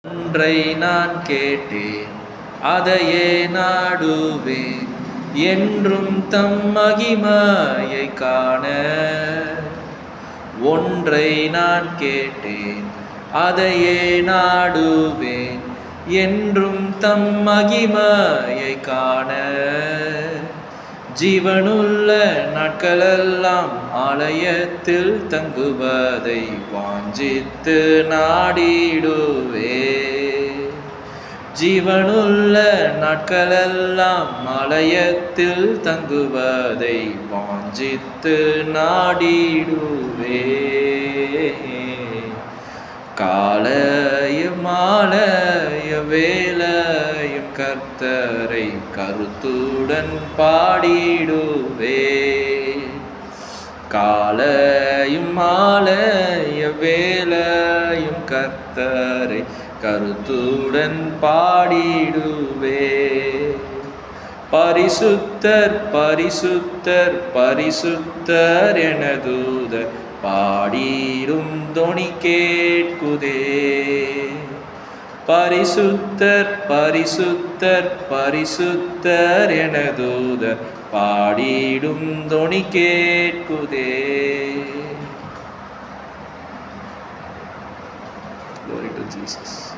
ஒன்றை நான் கேட்டேன், அதையே நாடுவேன், என்றும் தம் மகிமையைக் காண. ஒன்றை நான் கேட்டேன், அதையே நாடுவேன், என்றும் தம் மகிமையைக் காண. ஜீவனுள்ள நாட்களெல்லாம் ஆலயத்தில் தங்குவதை வாஞ்சித்து நாடிடுவே. ஜீவனுள்ள நாட்களெல்லாம் ஆலயத்தில் தங்குவதை வாஞ்சித்து நாடிடுவே. காலையும் மாலைய வேளையும் கர்த்தரை கருத்துடன் பாடிடுவே. காலையும் மாலைய வேளையும் கர்த்தரை கருத்துடன் பாடிடுவே. பரிசுத்தர் பரிசுத்தர் பரிசுத்தர் என தூதர் பாடிடும் தொனி கேட்குதே. பரிசுத்தர் பரிசுத்தர் பரிசுத்தர் என தூதர் பாடிடும் தொனி கேட்குதே. Glory to Jesus.